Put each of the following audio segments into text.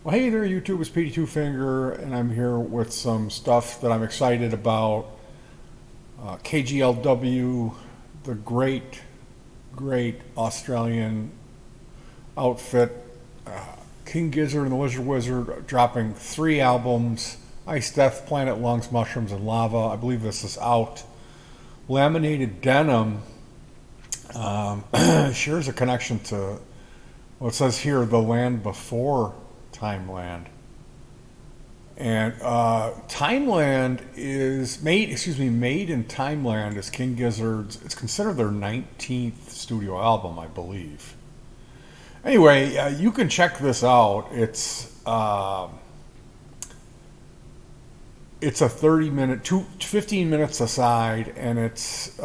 Well, hey there, YouTube. It's Petey Two Finger, and I'm here with some stuff that I'm excited about. KGLW, the great Australian outfit. King Gizzard and the Lizard Wizard dropping 3 albums. Ice Death, Planet Lungs, Mushrooms, and Lava. I believe this is out. Laminated Denim shares a connection to, well, it says here, the land before Timeland. And Timeland is made in Timeland is King Gizzard's. It's considered their 19th studio album, I believe. Anyway, you can check this out. It's a 30-minute, 15 minutes aside, and it's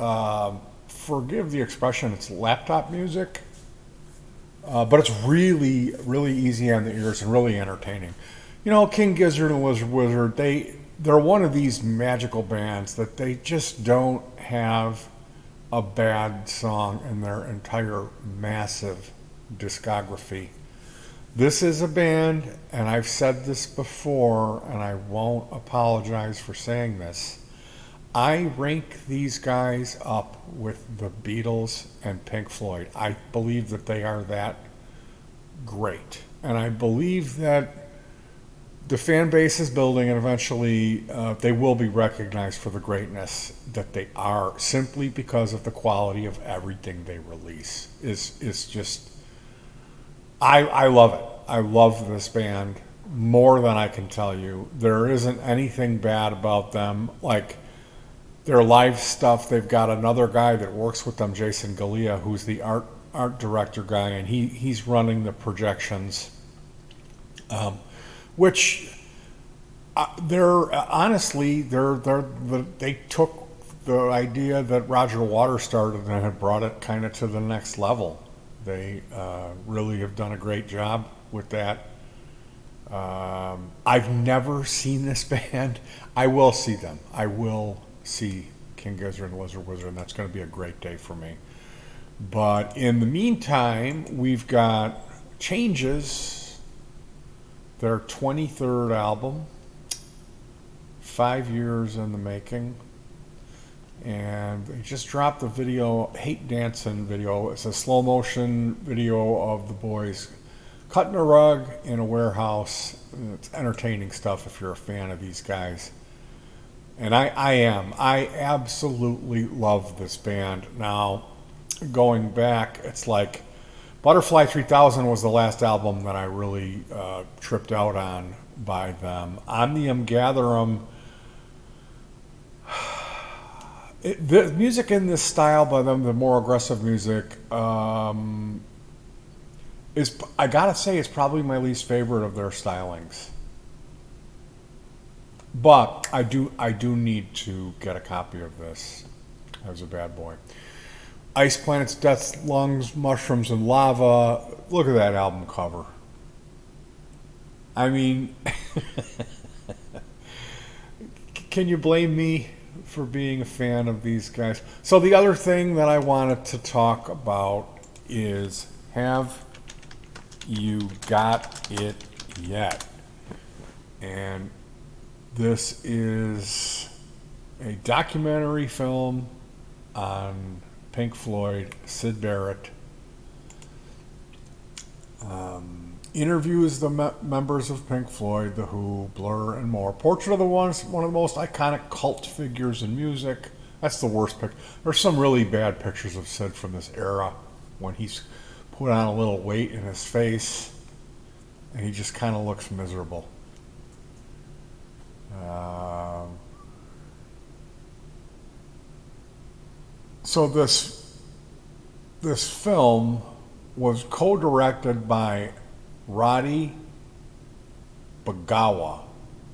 forgive the expression, it's laptop music, but it's really easy on the ears and really entertaining. You know, King Gizzard and Lizard Wizard, they're one of these magical bands that they just don't have a bad song in their entire massive discography. This is a band, and I've said this before, and I won't apologize for saying this. I rank these guys up with the Beatles and Pink Floyd. I believe that they are that great. And I believe that the fan base is building, and eventually they will be recognized for the greatness that they are, simply because of the quality of everything they release. Is just, I love it. I love this band more than I can tell you. There isn't anything bad about them. Like their live stuff, they've got another guy that works with them, Jason Galea, who's the art director guy, and he's running the projections. Which they're honestly they took the idea that Roger Waters started and have brought it kind of to the next level. They really have done a great job with that. I've never seen this band. I will see them. I will see King Gizzard and Lizard Wizard, and that's going to be a great day for me. But in the meantime, we've got Changes, their 23rd album, 5 years in the making. And they just dropped the video, Hate Dancing video. It's a slow motion video of the boys cutting a rug in a warehouse. It's entertaining stuff if you're a fan of these guys. And I am. I absolutely love this band. Now, going back, it's like Butterfly 3000 was the last album that I really tripped out on by them. Omnium Gatherum. The music in this style by them, the more aggressive music, is, I gotta say, it's probably my least favorite of their stylings. But I do need to get a copy of this. I was a bad boy. Ice Planets, Death, Lungs, Mushrooms, and Lava. Look at that album cover. I mean, can you blame me for being a fan of these guys? So the other thing that I wanted to talk about is, have you got it yet? And this is a documentary film on Pink Floyd, Syd Barrett. Interviews the members of Pink Floyd, The Who, Blur, and more. Portrait of one of the most iconic cult figures in music. That's the worst pic. There's some really bad pictures of Syd from this era when he's put on a little weight in his face and he just kind of looks miserable. So this film was co-directed by Roddy Bagawa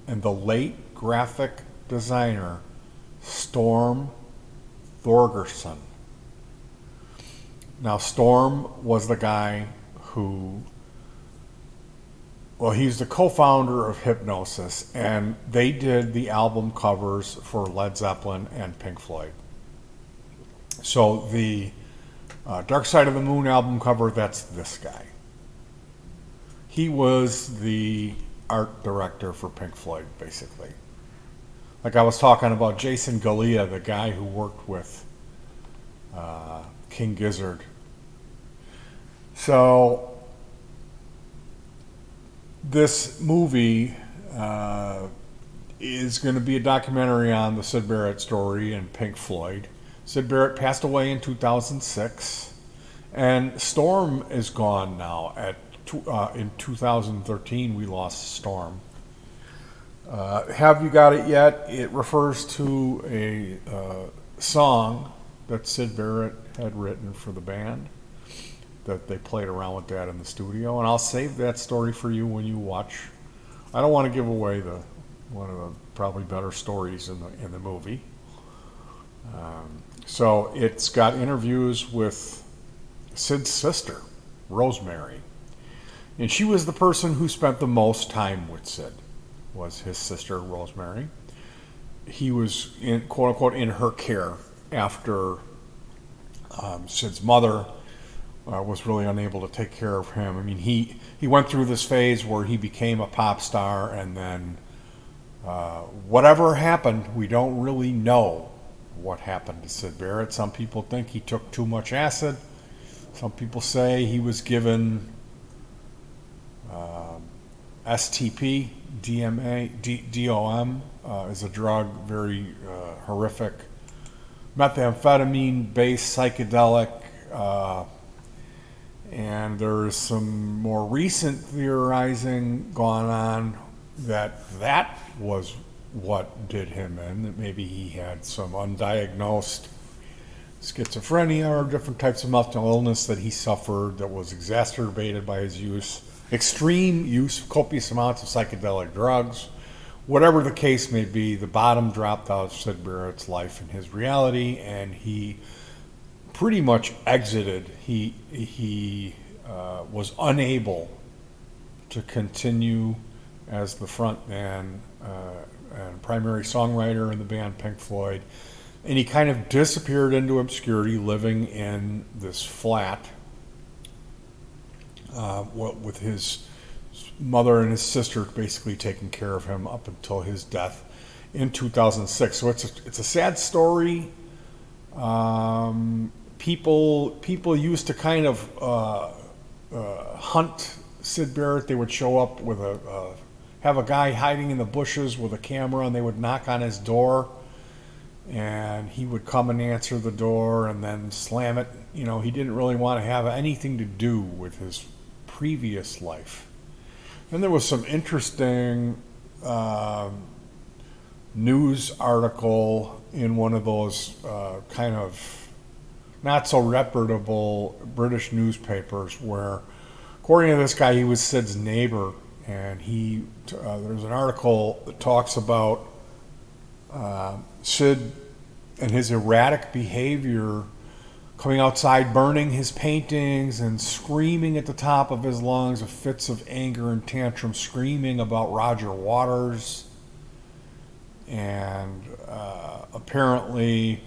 and the late graphic designer Storm Thorgerson. Now, Storm was the guy who, well, he's the co-founder of Hypnosis, and they did the album covers for Led Zeppelin and Pink Floyd. So the Dark Side of the Moon album cover, that's this guy. he was the art director for Pink Floyd, basically. Like I was talking about Jason Galea, the guy who worked with King Gizzard. So this movie is going to be a documentary on the Syd Barrett story and Pink Floyd. Syd Barrett passed away in 2006, and Storm is gone now. In 2013, we lost Storm. Have you got it yet? It refers to a song that Syd Barrett had written for the band, that they played around with that in the studio, and I'll save that story for you when you watch. I don't want to give away one of the probably better stories in the movie. So it's got interviews with Syd's sister, Rosemary, and she was the person who spent the most time with Syd. Was his sister Rosemary. He was in, quote unquote, in her care after Syd's mother was really unable to take care of him. I mean, he went through this phase where he became a pop star, and then whatever happened, we don't really know what happened to Syd Barrett. Some people think he took too much acid. Some people say he was given STP, DOM is a drug, very horrific, methamphetamine-based psychedelic, and there is some more recent theorizing going on that was what did him in, that maybe he had some undiagnosed schizophrenia or different types of mental illness that he suffered that was exacerbated by his extreme use of copious amounts of psychedelic drugs. Whatever the case may be, the bottom dropped out of Syd Barrett's life and his reality, and he pretty much exited. He was unable to continue as the front man and primary songwriter in the band Pink Floyd, and he kind of disappeared into obscurity, living in this flat with his mother and his sister basically taking care of him up until his death in 2006. So it's a sad story. People used to kind of hunt Syd Barrett. They would show up with have a guy hiding in the bushes with a camera, and they would knock on his door, and he would come and answer the door and then slam it. You know, he didn't really want to have anything to do with his previous life. And there was some interesting news article in one of those kind of not so reputable British newspapers where, according to this guy, he was Syd's neighbor, and there's an article that talks about Syd and his erratic behavior, coming outside, burning his paintings, and screaming at the top of his lungs of fits of anger and tantrums, screaming about Roger Waters. And apparently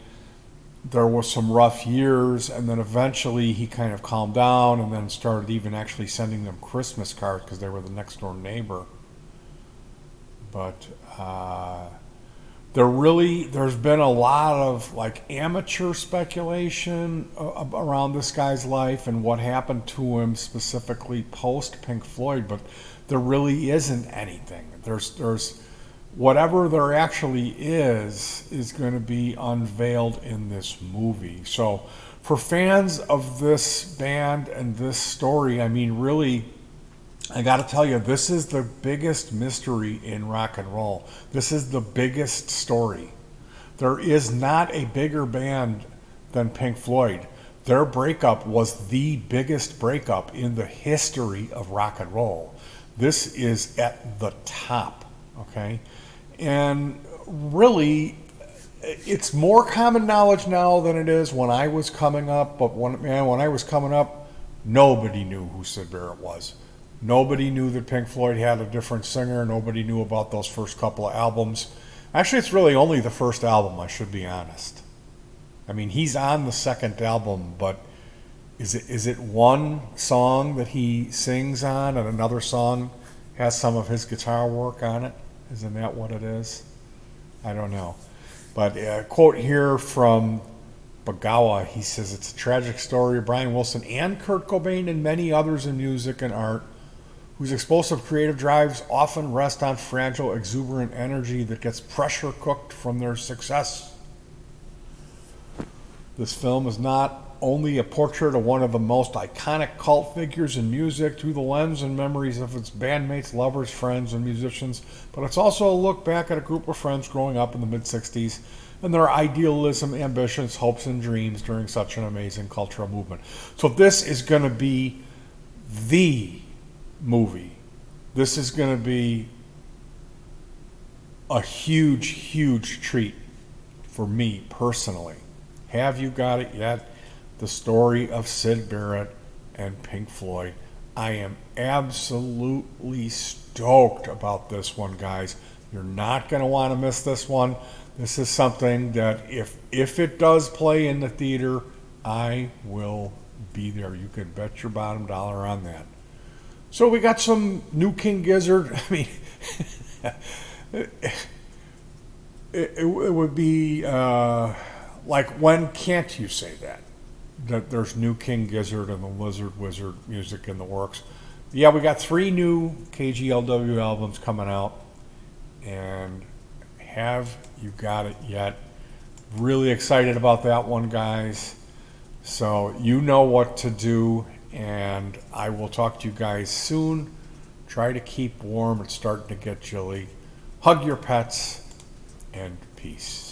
there was some rough years, and then eventually he kind of calmed down and then started even actually sending them Christmas cards because they were the next door neighbor. But there's been a lot of like amateur speculation around this guy's life and what happened to him specifically post Pink Floyd, but there really isn't anything. There's whatever there actually is going to be unveiled in this movie. So for fans of this band and this story, I mean, really, I got to tell you, this is the biggest mystery in rock and roll. This is the biggest story. There is not a bigger band than Pink Floyd. Their breakup was the biggest breakup in the history of rock and roll. This is at the top, okay? And really, it's more common knowledge now than it is when I was coming up. But when I was coming up, nobody knew who Syd Barrett was. Nobody knew that Pink Floyd had a different singer. Nobody knew about those first couple of albums. Actually, it's really only the first album, I should be honest. I mean, he's on the second album, but Is it one song that he sings on and another song has some of his guitar work on it? Isn't that what it is? I don't know. But a quote here from Bagawa, he says, it's a tragic story of Brian Wilson and Kurt Cobain and many others in music and art whose explosive creative drives often rest on fragile, exuberant energy that gets pressure cooked from their success. This film is not only a portrait of one of the most iconic cult figures in music through the lens and memories of its bandmates, lovers, friends, and musicians, but it's also a look back at a group of friends growing up in the mid-60s and their idealism, ambitions, hopes, and dreams during such an amazing cultural movement. So this is going to be the movie. This is going to be a huge, huge treat for me personally. Have you got it yet? The story of Syd Barrett and Pink Floyd. I am absolutely stoked about this one, guys. You're not going to want to miss this one. This is something that if it does play in the theater, I will be there. You can bet your bottom dollar on that. So we got some new King Gizzard. I mean, it would be like, when can't you say that? That there's new King Gizzard and the Lizard Wizard music in the works. Yeah, we got 3 new KGLW albums coming out. And have you got it yet? Really excited about that one, guys. So you know what to do. And I will talk to you guys soon. Try to keep warm. It's starting to get chilly. Hug your pets. And peace.